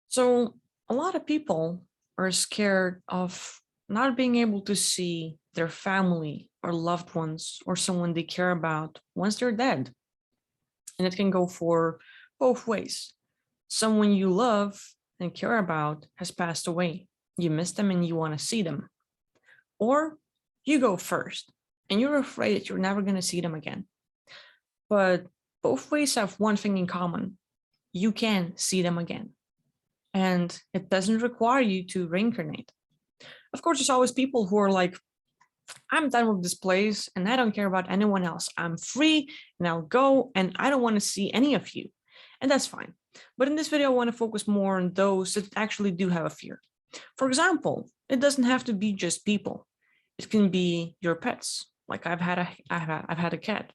So a lot of people are scared of not being able to see their family or loved ones or someone they care about once they're dead. And it can go for both ways. Someone you love and care about has passed away. You miss them and you want to see them. Or you go first and you're afraid that you're never going to see them again. But both ways have one thing in common. You can see them again. And it doesn't require you to reincarnate. Of course, there's always people who are like, I'm done with this place and I don't care about anyone else. I'm free and I'll go and I don't want to see any of you. And that's fine. But in this video, I want to focus more on those that actually do have a fear. For example, it doesn't have to be just people. It can be your pets. Like I've had a cat,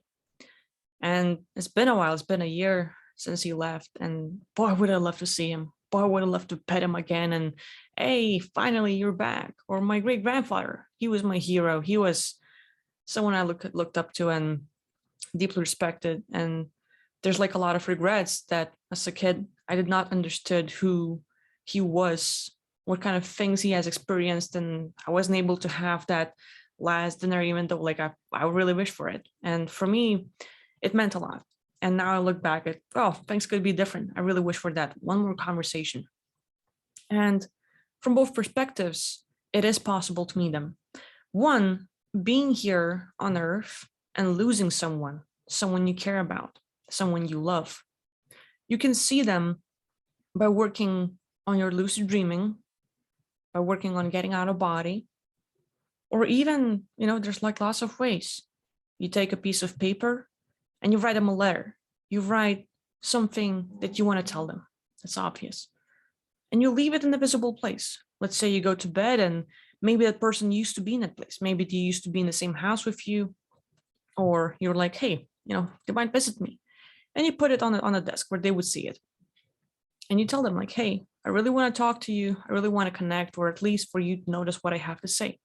and it's been a while. It's been a year since he left, and boy, would I love to see him. Boy, would I love to pet him again. And hey, finally you're back. Or my great grandfather, he was my hero. He was someone I looked up to and deeply respected. And there's like a lot of regrets that as a kid I did not understood who he was, what kind of things he has experienced, and I wasn't able to have that last dinner, even though like I really wish for it. And for me, it meant a lot. And now I look back at, oh, things could be different. I really wish for that one more conversation. And from both perspectives, it is possible to meet them. One, being here on Earth and losing someone you care about, someone you love. You can see them by working on your lucid dreaming, by working on getting out of body, or even, there's like lots of ways. You take a piece of paper and you write them a letter. You write something that you want to tell them. It's obvious. And you leave it in a visible place. Let's say you go to bed and maybe that person used to be in that place. Maybe they used to be in the same house with you, or you're like, hey, they might visit me. And you put it on a desk where they would see it. And you tell them like, hey, I really want to talk to you. I really want to connect, or at least for you to notice what I have to say.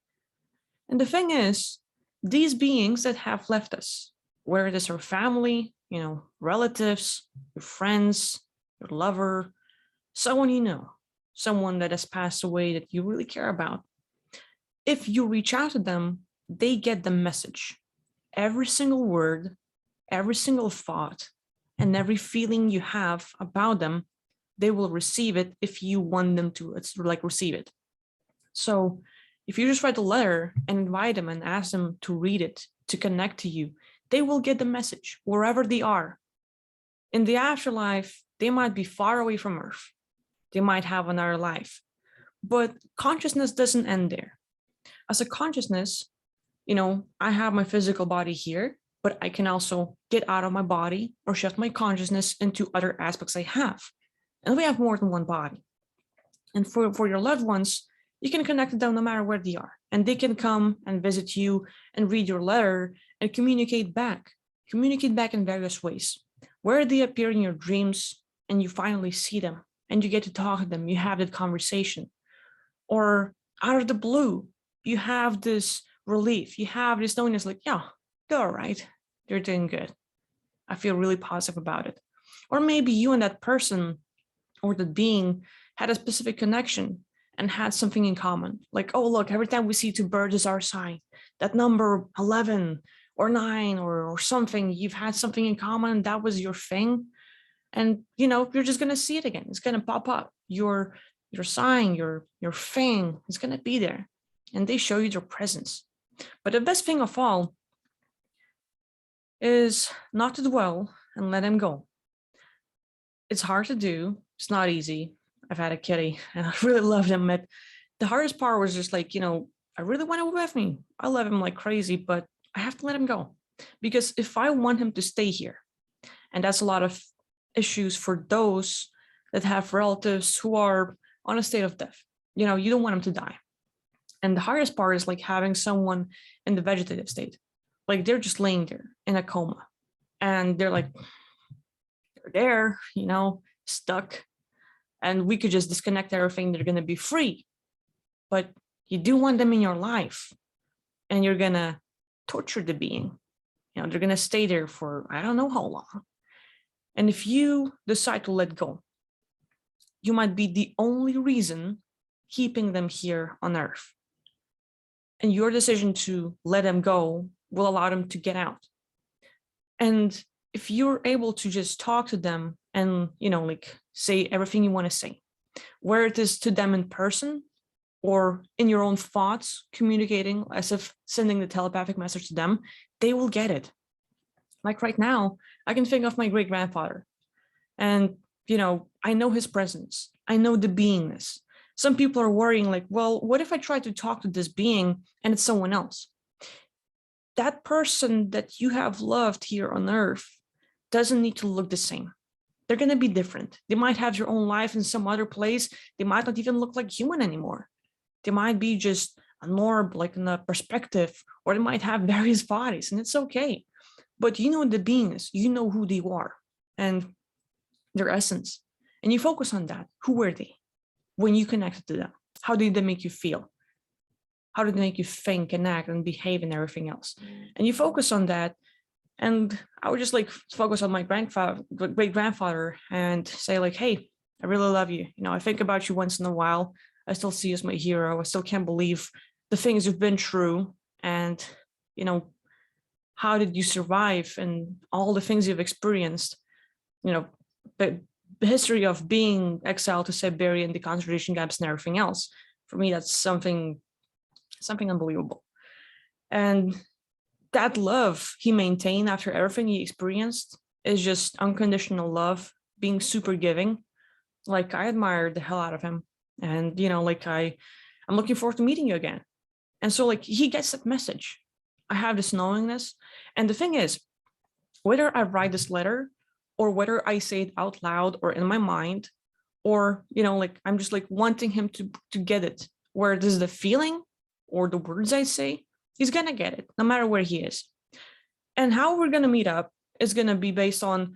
And the thing is, these beings that have left us, where it is our family, relatives, your friends, your lover, someone someone that has passed away that you really care about. If you reach out to them, they get the message. Every single word, every single thought, and every feeling you have about them, they will receive it if you want them to receive it. So if you just write a letter and invite them and ask them to read it, to connect to you, they will get the message wherever they are. In the afterlife, they might be far away from Earth. They might have another life. But consciousness doesn't end there. As a consciousness, I have my physical body here, but I can also get out of my body or shift my consciousness into other aspects I have. And we have more than one body. And for your loved ones, you can connect with them no matter where they are. And they can come and visit you and read your letter and communicate back in various ways, where they appear in your dreams and you finally see them and you get to talk to them. You have that conversation. Or out of the blue, you have this relief. You have this knowingness like, yeah, they're all right. They're doing good. I feel really positive about it. Or maybe you and that person or that being had a specific connection and had something in common. Like, oh, look, every time we see two birds is our sign. That number 11 or 9 or something, you've had something in common. That was your thing. And, you're just going to see it again. It's going to pop up. Your sign, your thing is going to be there. And they show you their presence. But the best thing of all is not to dwell and let them go. It's hard to do. It's not easy. I've had a kitty and I really loved him. But the hardest part was just like, I really want him with me. I love him like crazy, but I have to let him go. Because if I want him to stay here, and that's a lot of issues for those that have relatives who are on a state of death. You don't want them to die. And the hardest part is like having someone in the vegetative state. Like they're just laying there in a coma. And they're like, they're there, stuck. And we could just disconnect everything. They're going to be free. But you do want them in your life. And you're going to torture the being. They're going to stay there for I don't know how long. And if you decide to let go, you might be the only reason keeping them here on Earth. And your decision to let them go will allow them to get out. And if you're able to just talk to them and, like say everything you want to say, where it is to them in person or in your own thoughts, communicating as if sending the telepathic message to them, they will get it. Like right now, I can think of my great grandfather and, I know his presence. I know the beingness. Some people are worrying like, well, what if I try to talk to this being and it's someone else? That person that you have loved here on Earth doesn't need to look the same. They're going to be different. They might have your own life in some other place. They might not even look like human anymore. They might be just a norm, like in a perspective, or they might have various bodies, and it's okay. But you know the beingness, you know who they are and their essence. And you focus on that. Who were they when you connected to them? How did they make you feel? How did they make you think and act and behave and everything else? And you focus on that. And I would just like focus on my great grandfather and say like, hey, I really love you. I think about you once in a while. I still see you as my hero. I still can't believe the things you've been through. And, how did you survive and all the things you've experienced? The history of being exiled to Siberia and the concentration camps and everything else. For me, that's something unbelievable. And that love he maintained after everything he experienced is just unconditional love, being super giving. Like I admire the hell out of him. And, I'm looking forward to meeting you again. And so like he gets that message. I have this knowingness. And the thing is, whether I write this letter or whether I say it out loud or in my mind, or, I'm just like wanting him to get it, where it is the feeling or the words I say, he's going to get it no matter where he is. And how we're going to meet up is going to be based on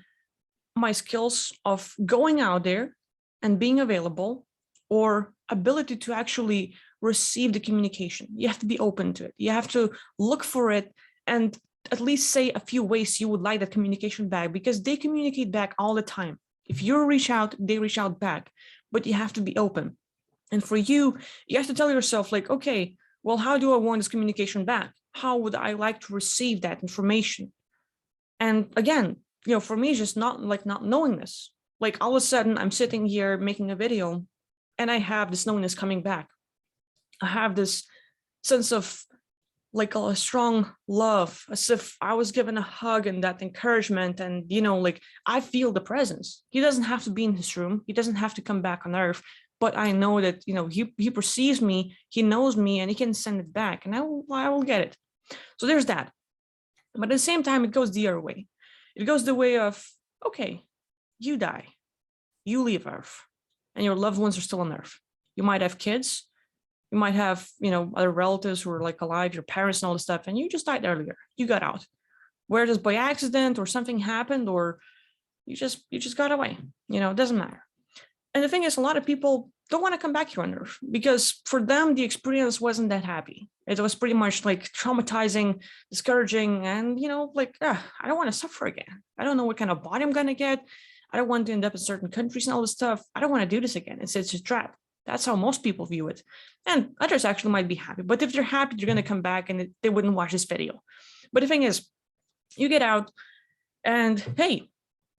my skills of going out there and being available, or ability to actually receive the communication. You have to be open to it. You have to look for it and at least say a few ways you would like that communication back, because they communicate back all the time. If you reach out, they reach out back, but you have to be open. And for you, you have to tell yourself like, okay, well, how do I want this communication back? How would I like to receive that information? And again, for me, it's just not knowing this. Like all of a sudden I'm sitting here making a video and I have this knowingness coming back. I have this sense of like a strong love, as if I was given a hug and that encouragement. And, like I feel the presence. He doesn't have to be in his room. He doesn't have to come back on Earth. But I know that, he perceives me, he knows me, and he can send it back, and I will get it. So there's that. But at the same time, it goes the other way. It goes the way of, okay, you die, you leave Earth, and your loved ones are still on Earth. You might have kids, you might have, other relatives who are like alive, your parents and all this stuff, and you just died earlier. You got out. Whether it's by accident or something happened, or you just got away. It doesn't matter. And the thing is, a lot of people don't want to come back here on Earth because for them, the experience wasn't that happy. It was pretty much like traumatizing, discouraging, and, I don't want to suffer again. I don't know what kind of body I'm going to get. I don't want to end up in certain countries and all this stuff. I don't want to do this again. It's a trap. That's how most people view it. And others actually might be happy. But if they're happy, they're going to come back and they wouldn't watch this video. But the thing is, you get out and, hey,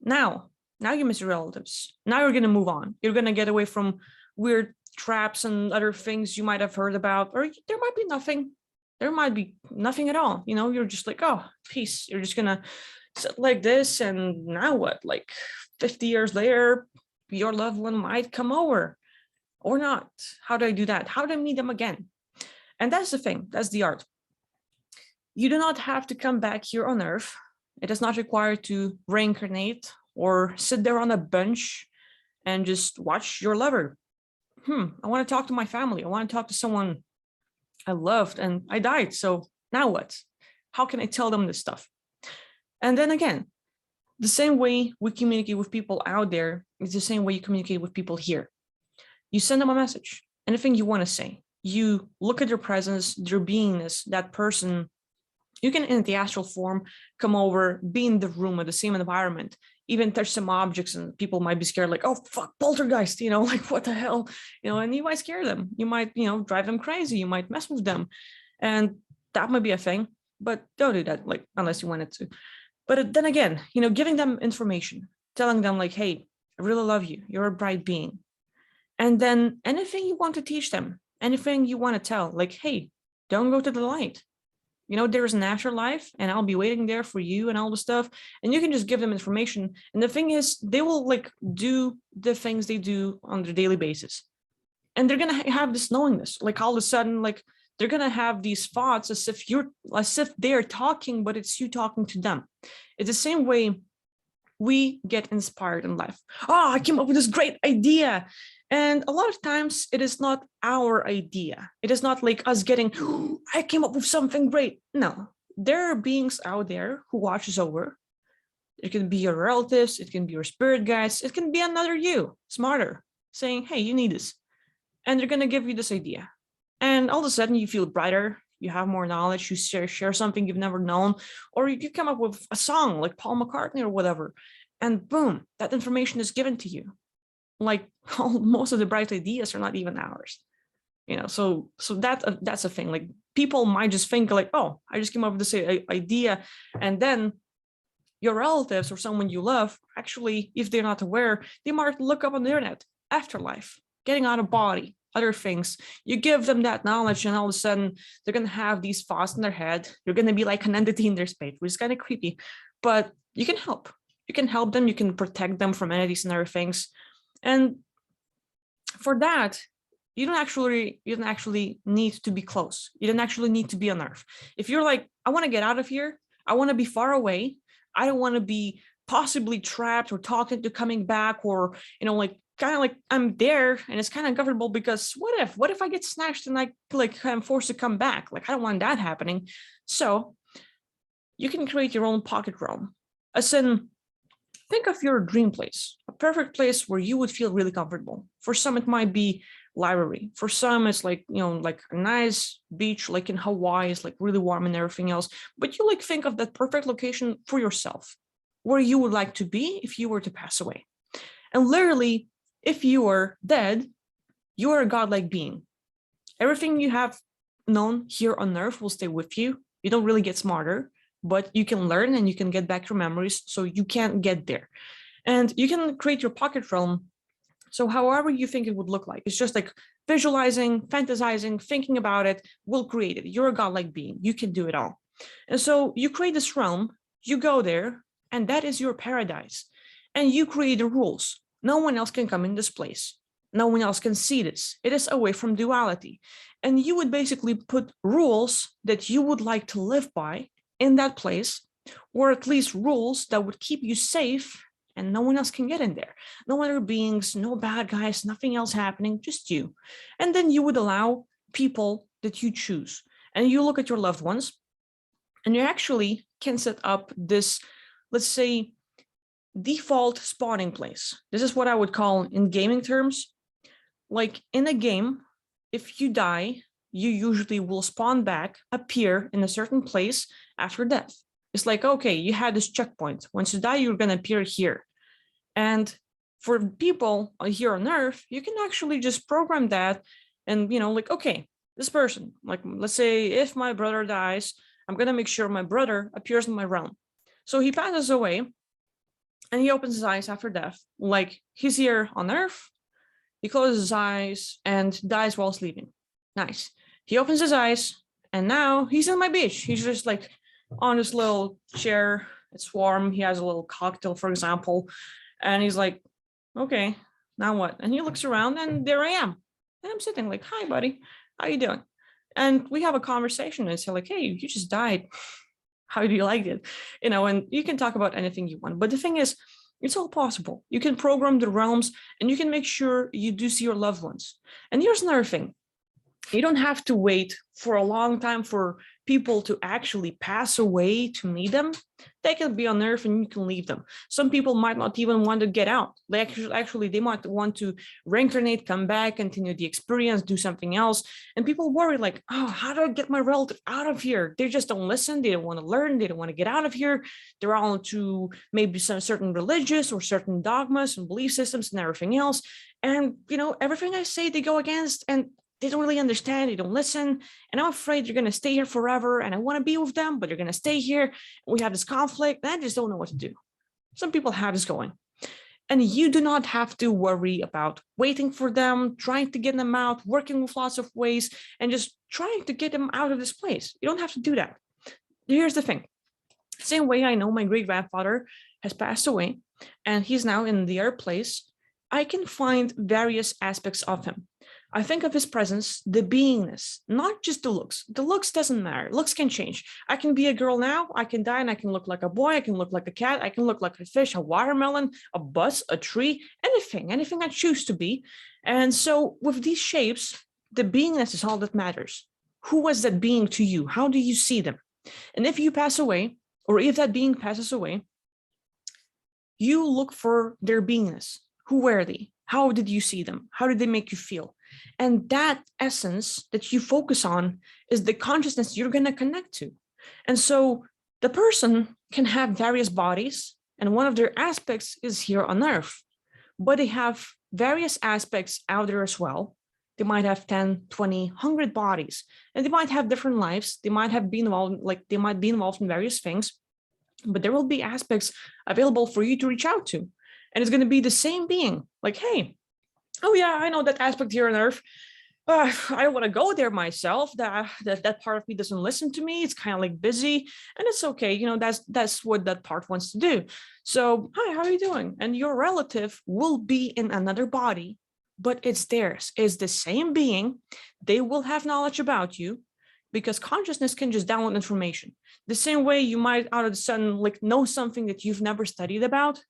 now you miss your relatives. Now you're going to move on. You're going to get away from weird traps and other things you might have heard about, or there might be nothing. There might be nothing at all. You're just like, oh, peace. You're just going to sit like this. And now what? Like 50 years later, your loved one might come over or not. How do I do that? How do I meet them again? And that's the thing. That's the art. You do not have to come back here on Earth. It is not required to reincarnate or sit there on a bench and just watch your lover. I want to talk to my family. I want to talk to someone I loved and I died. So now what? How can I tell them this stuff? And then again, the same way we communicate with people out there is the same way you communicate with people here. You send them a message, anything you want to say. You look at their presence, their beingness, that person. You can, in the astral form, come over, be in the room or the same environment, even touch some objects, and people might be scared, like, oh, fuck, poltergeist, like, what the hell, and you might scare them. You might, drive them crazy. You might mess with them. And that might be a thing, but don't do that, like, unless you wanted to. But then again, giving them information, telling them like, hey, I really love you. You're a bright being. And then anything you want to teach them, anything you want to tell, like, hey, don't go to the light. There's an afterlife, and I'll be waiting there for you and all the stuff. And you can just give them information. And the thing is, they will like do the things they do on their daily basis. And they're going to have this knowingness, like all of a sudden, like they're going to have these thoughts as if they're talking, but it's you talking to them. It's the same way we get inspired in life. Oh, I came up with this great idea. And a lot of times it is not our idea. It is not like us getting, oh, I came up with something great. No, there are beings out there who watch us over. It can be your relatives. It can be your spirit guides. It can be another you, smarter, saying, hey, you need this. And they're going to give you this idea. And all of a sudden you feel brighter. You have more knowledge. You share something you've never known. Or you come up with a song like Paul McCartney or whatever. And boom, that information is given to you. Like most of the bright ideas are not even ours, so that's a thing. Like people might just think like, oh, I just came up with this idea. And then your relatives or someone you love, actually, if they're not aware, they might look up on the internet, afterlife, getting out of body, other things. You give them that knowledge, and all of a sudden they're going to have these thoughts in their head. You're going to be like an entity in their space, which is kind of creepy, but you can help. You can help them. You can protect them from entities and other things. And for that, you don't actually need to be close. You don't actually need to be on Earth. If you're like, I want to get out of here, I want to be far away, I don't want to be possibly trapped or talking to coming back, or like kind of like I'm there and it's kind of uncomfortable because what if I get snatched and I'm forced to come back? Like I don't want that happening. So you can create your own pocket realm. As in, think of your dream place, a perfect place where you would feel really comfortable. For some, it might be library. For some, it's like, like a nice beach, like in Hawaii, it's like really warm and everything else. But you like think of that perfect location for yourself, where you would like to be if you were to pass away. And literally, if you are dead, you are a godlike being. Everything you have known here on Earth will stay with you. You don't really get smarter, but you can learn and you can get back your memories, so you can get there. And you can create your pocket realm. So however you think it would look like, it's just like visualizing, fantasizing, thinking about it, will create it. You're a godlike being. You can do it all. And so you create this realm, you go there, and that is your paradise. And you create the rules. No one else can come in this place. No one else can see this. It is away from duality. And you would basically put rules that you would like to live by in that place, or at least rules that would keep you safe and no one else can get in there. No other beings, no bad guys, nothing else happening, just you. And then you would allow people that you choose. And you look at your loved ones, and you actually can set up this, let's say, default spawning place. This is what I would call in gaming terms, like in a game, if you die, you usually will spawn back, appear in a certain place after death. It's like, okay, you had this checkpoint. Once you die, you're going to appear here. And for people here on Earth, you can actually just program that and, like, okay, this person, like, let's say if my brother dies, I'm going to make sure my brother appears in my realm. So he passes away and he opens his eyes after death. Like he's here on Earth, he closes his eyes and dies while sleeping. Nice. He opens his eyes and now he's on my beach. He's just like on this little chair. It's warm. He has a little cocktail, for example. And he's like, okay, now what? And he looks around and there I am. And I'm sitting like, hi, buddy. How you doing? And we have a conversation and say like, hey, you just died. How do you like it? And you can talk about anything you want. But the thing is, it's all possible. You can program the realms and you can make sure you do see your loved ones. And here's another thing. You don't have to wait for a long time for people to actually pass away to meet them, they can be on Earth and you can leave them. Some people might not even want to get out. They actually they might want to reincarnate, come back, continue the experience, do something else. And people worry like, oh, how do I get my relative out of here? They just don't listen. They don't want to learn. They don't want to get out of here. They're all into maybe some certain religious or certain dogmas and belief systems and everything else. And, everything I say, they go against, and they don't really understand. They don't listen. And I'm afraid you're going to stay here forever. And I want to be with them, but you're going to stay here. We have this conflict. And I just don't know what to do. Some people have this going. And you do not have to worry about waiting for them, trying to get them out, working with lots of ways, and just trying to get them out of this place. You don't have to do that. Here's the thing. Same way I know my great-grandfather has passed away, and he's now in the other place, I can find various aspects of him. I think of his presence, the beingness, not just the looks. The looks doesn't matter. Looks can change. I can be a girl now, I can die and I can look like a boy, I can look like a cat, I can look like a fish, a watermelon, a bus, a tree, anything I choose to be. And so with these shapes, the beingness is all that matters. Who was that being to you? How do you see them? And if you pass away, or if that being passes away, you look for their beingness. Who were they? How did you see them? How did they make you feel? And that essence that you focus on is the consciousness you're going to connect to. And so the person can have various bodies, and one of their aspects is here on Earth, but they have various aspects out there as well. They might have 10, 20, 100 bodies, and they might have different lives. They might have been involved, they might be involved in various things, but there will be aspects available for you to reach out to. And it's going to be the same being, like, hey, oh yeah, I know that aspect here on Earth. I don't want to go there myself. That part of me doesn't listen to me. It's kind of like busy, and it's okay. That's what that part wants to do. So, hi, how are you doing? And your relative will be in another body, but it's theirs. It's the same being. They will have knowledge about you, because consciousness can just download information. The same way you might out of the sudden know something that you've never studied about.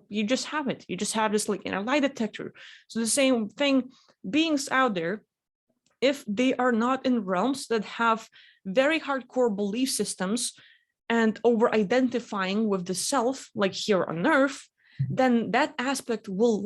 You just have it. You just have this lie detector. So the same thing, beings out there, if they are not in realms that have very hardcore belief systems and over identifying with the self, like here on Earth, then that aspect will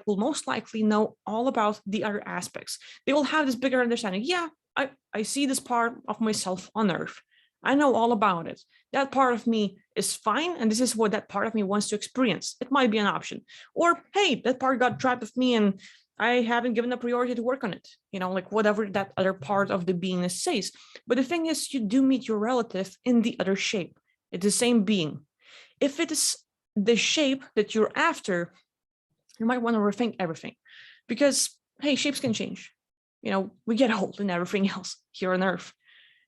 will most likely know all about the other aspects. They will have this bigger understanding. Yeah, I see this part of myself on Earth. I know all about it. That part of me is fine, and this is what that part of me wants to experience. It might be an option. Or, hey, that part got trapped with me and I haven't given a priority to work on it. Whatever that other part of the beingness says. But the thing is, you do meet your relative in the other shape. It's the same being. If it is the shape that you're after, you might want to rethink everything. Because, hey, shapes can change. We get old and everything else here on Earth.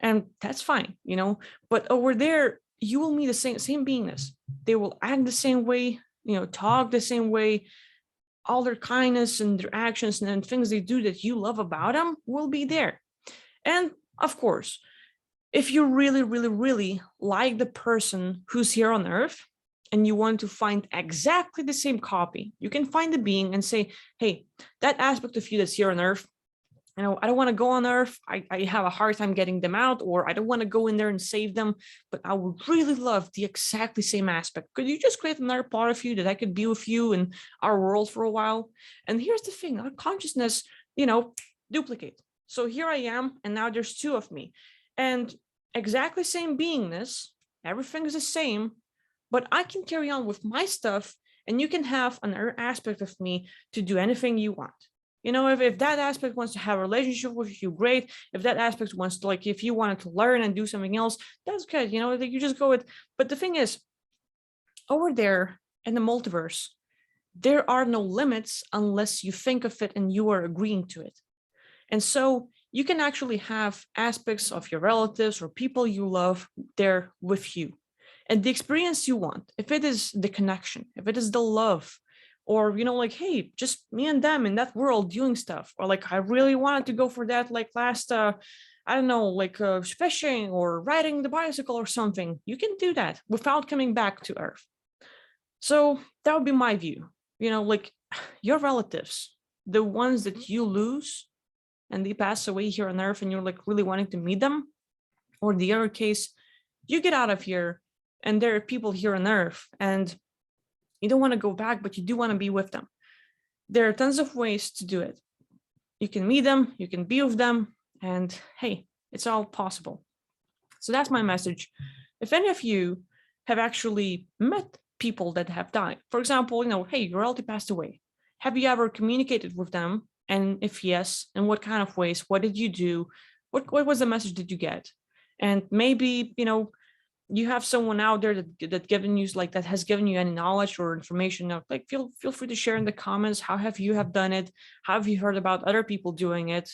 And that's fine, but over there, you will meet the same beingness. They will act the same way, talk the same way. All their kindness and their actions and things they do that you love about them will be there. And of course, if you really, really, really like the person who's here on Earth and you want to find exactly the same copy, you can find the being and say, hey, that aspect of you that's here on Earth, I don't want to go on Earth. I have a hard time getting them out, or I don't want to go in there and save them, but I would really love the exactly same aspect. Could you just create another part of you that I could be with you in our world for a while? And here's the thing, our consciousness, duplicate. So here I am, and now there's two of me. And exactly same beingness, everything is the same, but I can carry on with my stuff, and you can have another aspect of me to do anything you want. If that aspect wants to have a relationship with you, great. If that aspect wants to, if you wanted to learn and do something else, that's good. You just go with. But the thing is, over there in the multiverse, there are no limits unless you think of it and you are agreeing to it. And so you can actually have aspects of your relatives or people you love there with you. And the experience you want, if it is the connection, if it is the love, or, hey, just me and them in that world doing stuff. Or I really wanted to go for that, last, I don't know, fishing or riding the bicycle or something. You can do that without coming back to Earth. So that would be my view. Your relatives, the ones that you lose and they pass away here on Earth and you're really wanting to meet them, Or the other case, you get out of here and there are people here on Earth and you don't want to go back, but you do want to be with them. There are tons of ways to do it. You can meet them, you can be with them, and hey, it's all possible. So that's my message. If any of you have actually met people that have died, for example, hey, your relative passed away. Have you ever communicated with them? And if yes, in what kind of ways? What did you do? What was the message that you get? And maybe, you have someone out there that given you that has given you any knowledge or information. Like feel free to share in the comments. How have you have done it? How have you heard about other people doing it?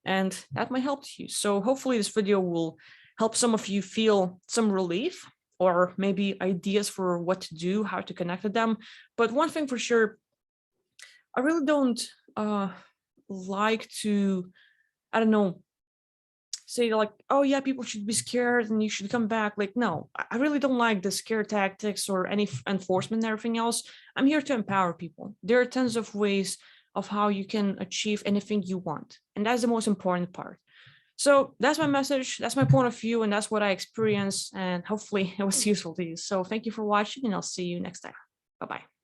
And that might help you. So hopefully this video will help some of you feel some relief or maybe ideas for what to do, how to connect with them. But one thing for sure, I really don't like to, I don't know, say like, oh yeah, people should be scared and you should come back. Like, no, I really don't like the scare tactics or any enforcement and everything else. I'm here to empower people. There are tons of ways of how you can achieve anything you want. And that's the most important part. So that's my message. That's my point of view. And that's what I experienced. And hopefully it was useful to you. So thank you for watching and I'll see you next time. Bye-bye.